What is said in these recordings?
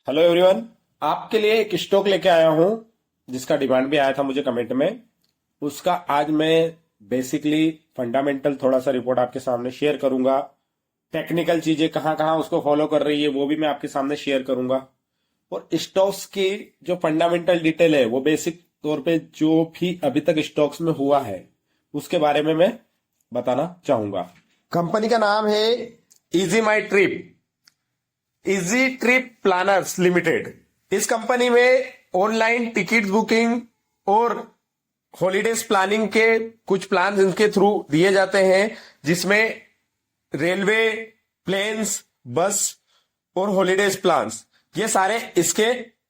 Hello everyone. आपके लिए एक स्टॉक लेके आया हूं जिसका डिमांड भी आया था मुझे कमेंट में। उसका आज मैं बेसिकली फंडामेंटल थोड़ा सा रिपोर्ट आपके सामने शेयर करूंगा। टेक्निकल चीजें कहाँ कहाँ उसको फॉलो कर रही है वो भी मैं आपके सामने शेयर करूंगा। और स्टॉक्स की जो फंडामेंटल डिटेल है वो बेसिक तौर पे जो भी अभी तक स्टॉक्स में हुआ है उसके बारे में मैं बताना चाहूंगा। कंपनी का नाम है easy my trip, easy trip planners limited. इस कंपनी में ऑनलाइन टिकट बुकिंग और हॉलीडेज प्लानिंग के कुछ प्लान इनके थ्रू दिए जाते हैं, जिसमें रेलवे, प्लेन्स, बस और हॉलीडेज प्लान्स ये सारे इसके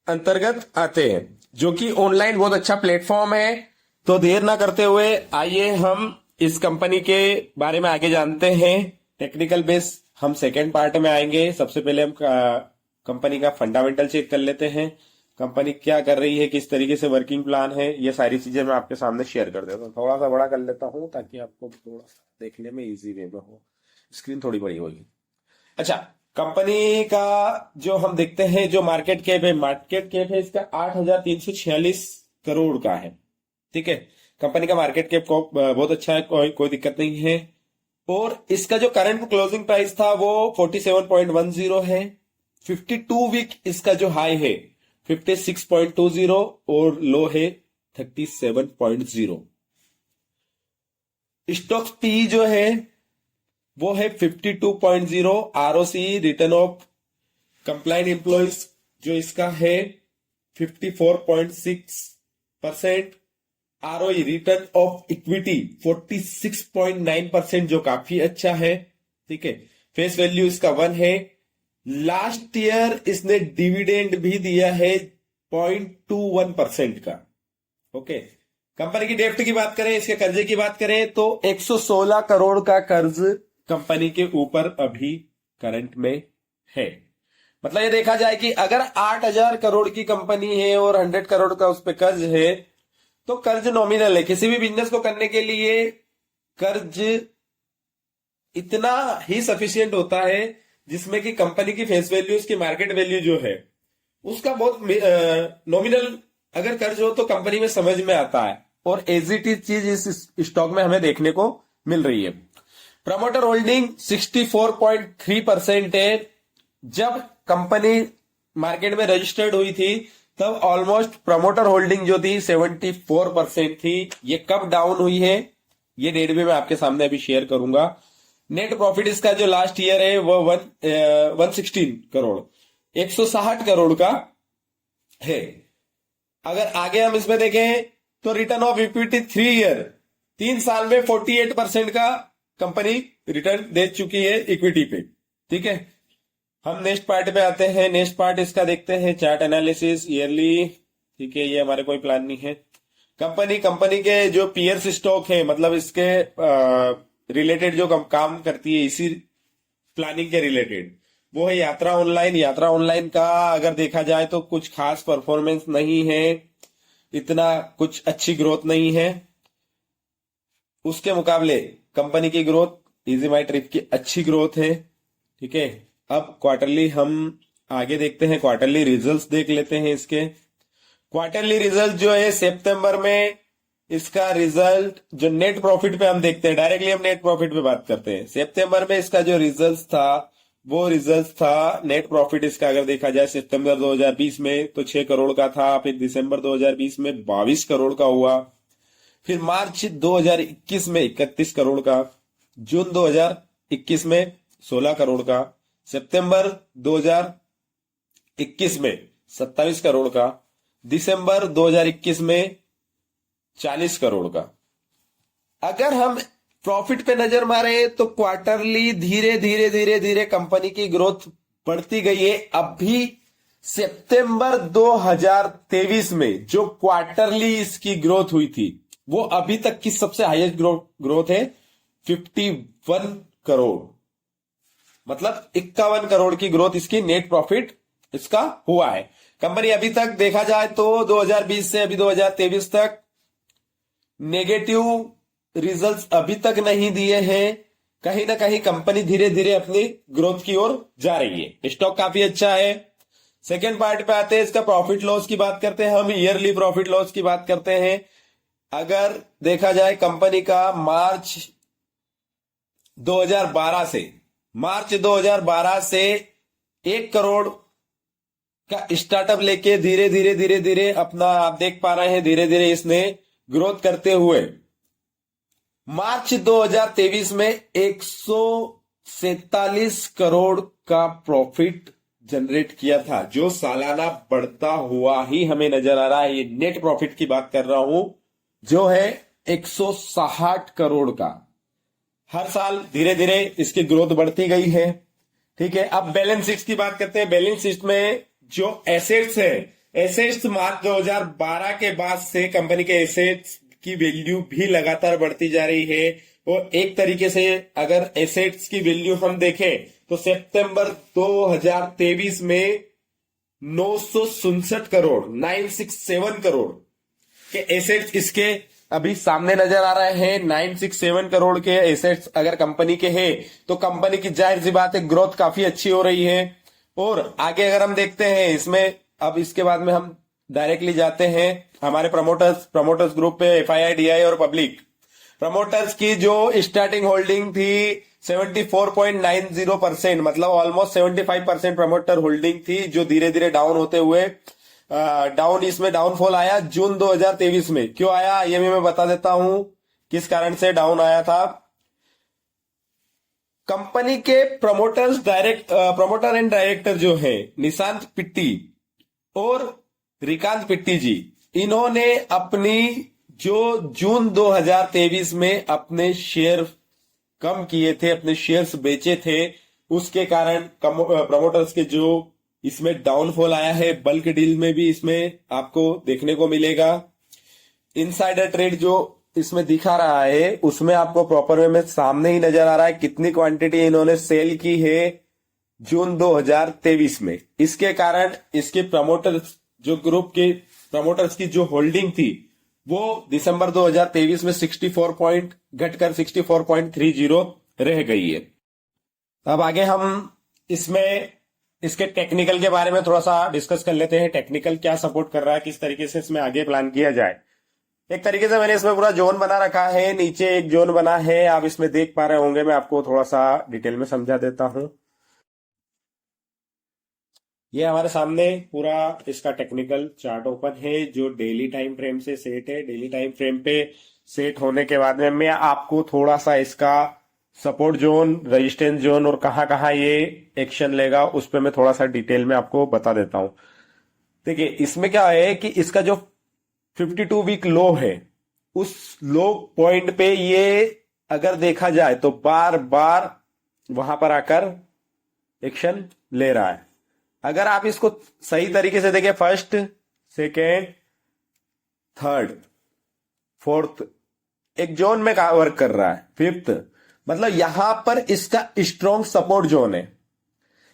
अंतर्गत आते हैं, जो कि ऑनलाइन बहुत अच्छा प्लेटफॉर्म है। तो देर ना करते हुए आइए हम इस कंपनी के बारे में आगे जानते हैं। टेक्निकल बेस हम सेकेंड पार्ट में आएंगे। सबसे पहले हम कंपनी का फंडामेंटल चेक कर लेते हैं, कंपनी क्या कर रही है, किस तरीके से वर्किंग प्लान है, ये सारी चीजें मैं आपके सामने शेयर कर देता हूँ। थोड़ा सा बड़ा कर लेता हूँ ताकि आपको थोड़ा सा देखने में इजी वे में हो। स्क्रीन थोड़ी बड़ी होगी। अच्छा, कंपनी का जो हम देखते हैं, जो मार्केट कैप है इसका 8,346 करोड़ का है। ठीक है, कंपनी का मार्केट कैप बहुत अच्छा है, कोई दिक्कत नहीं है। और इसका जो करंट क्लोजिंग प्राइस था वो 47.10 है। 52 वीक इसका जो हाई है 56.20 और लो है 37.0। स्टॉक पी जो है वो है 52.0। ROC return of compliant employees जो इसका है 54.6%। आरओई रिटर्न ऑफ इक्विटी 46.9% जो काफी अच्छा है। ठीक है, फेस वैल्यू इसका 1 है। लास्ट ईयर इसने डिविडेंड भी दिया है 0.21% का। ओके, कंपनी की डेप्ट की बात करें, इसके कर्जे की बात करें तो 116 करोड़ का कर्ज कंपनी के ऊपर अभी करंट में है। मतलब ये देखा जाए कि अगर 8,000 करोड़ की कंपनी है और 100 करोड़ का उस पर कर्ज है तो कर्ज नॉमिनल है। किसी भी बिजनेस को करने के लिए कर्ज इतना ही सफिशियंट होता है जिसमें कि कंपनी की फेस वैल्यू, उसकी मार्केट वैल्यू जो है उसका बहुत नॉमिनल अगर कर्ज हो तो कंपनी में समझ में आता है। और एज इट इज चीज इस स्टॉक में हमें देखने को मिल रही है। प्रमोटर होल्डिंग 64.3% है। जब कंपनी मार्केट में रजिस्टर्ड हुई थी तब ऑलमोस्ट प्रमोटर होल्डिंग जो थी 74% थी। ये कब डाउन हुई है ये डेट भी मैं आपके सामने अभी शेयर करूंगा। नेट प्रॉफिट इसका जो लास्ट ईयर है वो 116 करोड़ 160 करोड़ का है। अगर आगे हम इसमें देखें तो रिटर्न ऑफ इक्विटी 3 ईयर 3 साल में 48% का कंपनी रिटर्न दे चुकी है इक्विटी पे। ठीक है, हम नेक्स्ट पार्ट पे आते हैं। नेक्स्ट पार्ट इसका देखते हैं चार्ट एनालिसिस ईयरली। ठीक है, ये हमारे कोई प्लान नहीं है। कंपनी के जो पीयर्स स्टॉक है, मतलब इसके रिलेटेड जो काम करती है इसी प्लानिंग के रिलेटेड, वो है यात्रा ऑनलाइन। यात्रा ऑनलाइन का अगर देखा जाए तो कुछ खास परफॉर्मेंस नहीं है, इतना कुछ अच्छी ग्रोथ नहीं है। उसके मुकाबले कंपनी की ग्रोथ इजी माई ट्रिप की अच्छी ग्रोथ है। ठीक है, अब क्वार्टरली हम आगे देखते हैं, क्वार्टरली रिजल्ट्स देख लेते हैं इसके। क्वार्टरली रिजल्ट जो है सितंबर में इसका रिजल्ट जो नेट प्रॉफिट पे हम देखते हैं, डायरेक्टली हम नेट प्रॉफिट पे बात करते हैं। सितंबर में इसका जो रिजल्ट था वो रिजल्ट था नेट प्रॉफिट इसका अगर देखा जाए सितंबर 2020 में तो 6 करोड़ का था। फिर दिसंबर 2020 में 22 करोड़ का हुआ। फिर मार्च 2021 में 31 करोड़ का, जून 2021 में 16 करोड़ का, सितंबर 2021 में 27 करोड़ का, दिसंबर 2021 में 40 करोड़ का। अगर हम प्रॉफिट पे नजर मारे तो क्वार्टरली धीरे धीरे धीरे धीरे कंपनी की ग्रोथ बढ़ती गई है। अभी सितंबर 2023 में जो क्वार्टरली इसकी ग्रोथ हुई थी वो अभी तक की सबसे हाईएस्ट ग्रोथ है 51 करोड़। मतलब 51 करोड़ की ग्रोथ इसकी नेट प्रॉफिट इसका हुआ है। कंपनी अभी तक देखा जाए तो 2020 से अभी 2023 तक नेगेटिव रिजल्ट्स अभी तक नहीं दिए हैं। कहीं ना कहीं कंपनी धीरे धीरे अपनी ग्रोथ की ओर जा रही है। स्टॉक काफी अच्छा है। सेकेंड पार्ट पे आते हैं, इसका प्रॉफिट लॉस की बात करते हैं हम, ईयरली प्रॉफिट लॉस की बात करते हैं। अगर देखा जाए कंपनी का मार्च 2012 से 1 करोड़ का स्टार्टअप लेके धीरे धीरे धीरे धीरे अपना आप देख पा रहे हैं, धीरे धीरे इसने ग्रोथ करते हुए मार्च 2023 में 147 करोड़ का प्रॉफिट जनरेट किया था, जो सालाना बढ़ता हुआ ही हमें नजर आ रहा है। ये नेट प्रॉफिट की बात कर रहा हूं, जो है 160 करोड़ का। हर साल धीरे धीरे इसकी ग्रोथ बढ़ती गई है। ठीक है, अब बैलेंस शीट की बात करते हैं। बैलेंस शीट में जो एसेट्स है, एसेट्स मार्च 2012 के बाद से कंपनी के एसेट्स की वैल्यू भी लगातार बढ़ती जा रही है। और एक तरीके से अगर एसेट्स की वैल्यू हम देखें तो सितंबर 2023 में 967 करोड़ 967 करोड़ के एसेट्स इसके अभी सामने नजर आ रहे हैं। 967 करोड़ के एसेट्स अगर कंपनी के हैं तो कंपनी की जाहिर सी बात है ग्रोथ काफी अच्छी हो रही है। और आगे अगर हम देखते हैं इसमें, अब इसके बाद में हम डायरेक्टली जाते हैं हमारे प्रमोटर्स ग्रुप पे, एफआईआई, डीआई और पब्लिक। प्रमोटर्स की जो स्टार्टिंग होल्डिंग थी 74.90%, मतलब ऑलमोस्ट 75% प्रमोटर होल्डिंग थी, जो धीरे धीरे डाउन होते हुए इसमें डाउनफॉल आया जून 2023 में। क्यों आया ये भी मैं बता देता हूं, किस कारण से डाउन आया था। कंपनी के प्रमोटर एंड डायरेक्टर जो है निशांत पिट्टी और रिकांत पिट्टी जी, इन्होंने अपनी जो जून 2023 में अपने शेयर कम किए थे, अपने शेयर्स बेचे थे, उसके कारण प्रमोटर्स के जो इसमें डाउनफॉल आया है। बल्क डील में भी इसमें आपको देखने को मिलेगा। इनसाइडर ट्रेड जो इसमें दिखा रहा है उसमें आपको प्रॉपर वे में सामने ही नजर आ रहा है कितनी क्वांटिटी इन्होंने सेल की है जून 2023 में। इसके कारण इसके प्रमोटर्स जो ग्रुप के प्रमोटर्स की जो होल्डिंग थी वो दिसंबर 2023 में घटकर 64.30 रह गई है। अब आगे हम इसमें इसके टेक्निकल के बारे में थोड़ा सा डिस्कस कर लेते हैं। टेक्निकल क्या सपोर्ट कर रहा है, किस तरीके से इसमें आगे प्लान किया जाए। एक तरीके से मैंने इसमें पूरा जोन बना रखा है, नीचे एक जोन बना है, आप इसमें देख पा रहे होंगे। मैं आपको थोड़ा सा डिटेल में समझा देता हूं। ये हमारे सामने पूरा इसका टेक्निकल चार्ट ओपन है, जो डेली टाइम फ्रेम से सेट है। डेली टाइम फ्रेम पे सेट होने के बाद में मैं आपको थोड़ा सा इसका सपोर्ट जोन, रेजिस्टेंस जोन और कहां ये एक्शन लेगा उस पर मैं थोड़ा सा डिटेल में आपको बता देता हूं। देखिए इसमें क्या है कि इसका जो 52 वीक लो है, उस लो पॉइंट पे ये अगर देखा जाए तो बार बार वहां पर आकर एक्शन ले रहा है। अगर आप इसको सही तरीके से देखें, फर्स्ट, सेकेंड, थर्ड, फोर्थ, एक जोन में वर्क कर रहा है, फिफ्थ, मतलब यहां पर इसका स्ट्रॉन्ग सपोर्ट जोन है।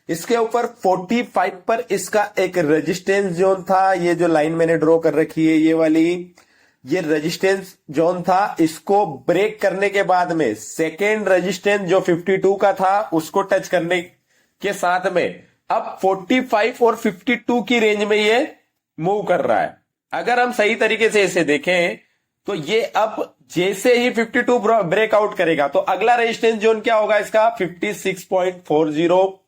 इसके ऊपर 45 पर इसका एक रेजिस्टेंस जोन था। ये जो लाइन मैंने ड्रॉ कर रखी है ये वाली, ये रेजिस्टेंस जोन था। इसको ब्रेक करने के बाद में सेकेंड रेजिस्टेंस जो 52 का था उसको टच करने के साथ में अब 45 और 52 की रेंज में ये मूव कर रहा है। अगर हम सही तरीके से इसे देखें तो ये अब जैसे ही 52 ब्रेकआउट करेगा तो अगला रेजिस्टेंस जोन क्या होगा इसका 56.40।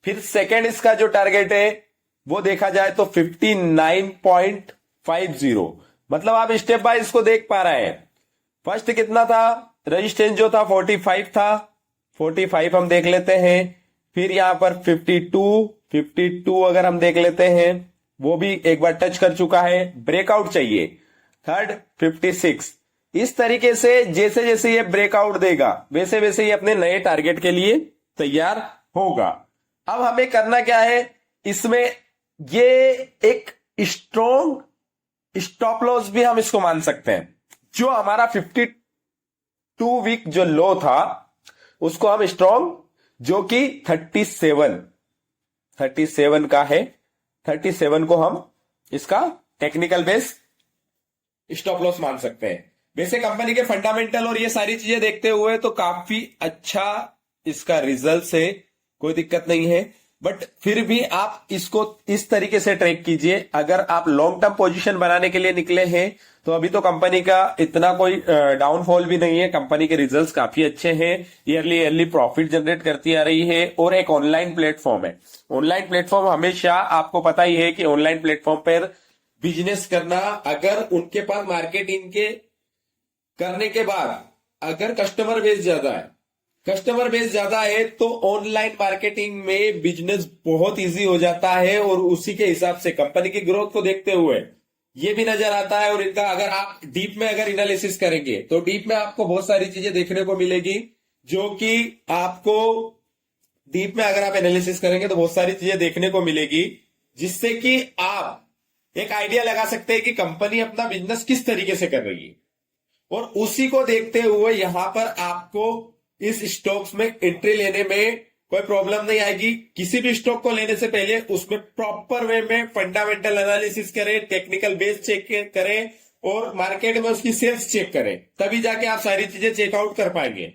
फिर सेकेंड इसका जो टारगेट है वो देखा जाए तो 59.50। मतलब आप स्टेप बाय इसको देख पा रहे हैं। फर्स्ट कितना था रेजिस्टेंस जो था 45 था, 45 हम देख लेते हैं। फिर यहां पर 52 अगर हम देख लेते हैं वो भी एक बार टच कर चुका है, ब्रेकआउट चाहिए। थर्ड 56। इस तरीके से जैसे जैसे ये ब्रेकआउट देगा वैसे वैसे ये अपने नए टारगेट के लिए तैयार होगा। अब हमें करना क्या है, इसमें ये एक स्ट्रॉन्ग स्टॉप लॉस भी हम इसको मान सकते हैं। जो हमारा 52 वीक जो लो था उसको हम स्ट्रॉन्ग, जो कि 37 का है, 37 को हम इसका टेक्निकल बेस स्टॉप लॉस मान सकते हैं। वैसे कंपनी के फंडामेंटल और ये सारी चीजें देखते हुए तो काफी अच्छा इसका रिजल्ट है, कोई दिक्कत नहीं है। बट फिर भी आप इसको इस तरीके से ट्रैक कीजिए। अगर आप लॉन्ग टर्म पोजीशन बनाने के लिए निकले हैं तो अभी तो कंपनी का इतना कोई डाउनफॉल भी नहीं है, कंपनी के रिजल्ट्स काफी अच्छे हैं, ईयरली ईयरली प्रॉफिट जनरेट करती आ रही है और एक ऑनलाइन प्लेटफॉर्म है। ऑनलाइन प्लेटफॉर्म हमेशा आपको पता ही है कि ऑनलाइन प्लेटफॉर्म पर बिजनेस करना, अगर उनके पास मार्केटिंग के करने के बाद अगर कस्टमर बेस ज्यादा है तो ऑनलाइन मार्केटिंग में बिजनेस बहुत इजी हो जाता है और उसी के हिसाब से कंपनी की ग्रोथ को देखते हुए ये भी नजर आता है। और इनका अगर आप डीप में अगर एनालिसिस करेंगे तो डीप में आपको बहुत सारी चीजें देखने को मिलेगी, जो कि आपको डीप में अगर आप एनालिसिस करेंगे तो बहुत सारी चीजें देखने को मिलेगी, जिससे कि आप एक आइडिया लगा सकते हैं कि कंपनी अपना बिजनेस किस तरीके से कर रही है। और उसी को देखते हुए यहां पर आपको इस स्टॉक्स में एंट्री लेने में कोई प्रॉब्लम नहीं आएगी। किसी भी स्टॉक को लेने से पहले उसमें प्रॉपर वे में फंडामेंटल एनालिसिस करें, टेक्निकल बेस चेक करें और मार्केट में उसकी सेल्स चेक करें, तभी जाके आप सारी चीजें चेकआउट कर पाएंगे।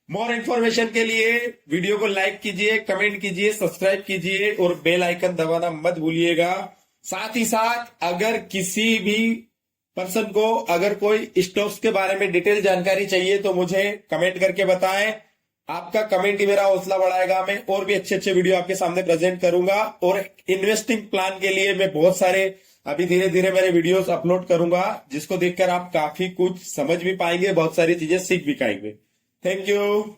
मोर इन्फॉर्मेशन के लिए वीडियो को लाइक कीजिए, कमेंट कीजिए, सब्सक्राइब कीजिए और बेल आइकन दबाना मत भूलिएगा। साथ ही साथ अगर किसी भी पर्सन को अगर कोई स्टॉक्स के बारे में डिटेल जानकारी चाहिए तो मुझे कमेंट करके बताएं। आपका कमेंट ही मेरा हौसला बढ़ाएगा, मैं और भी अच्छे अच्छे वीडियो आपके सामने प्रेजेंट करूंगा। और इन्वेस्टिंग प्लान के लिए मैं बहुत सारे अभी धीरे धीरे मेरे वीडियोस अपलोड करूंगा, जिसको देखकर आप काफी कुछ समझ भी पाएंगे, बहुत सारी चीजें सीख भी पाएंगे। Thank you.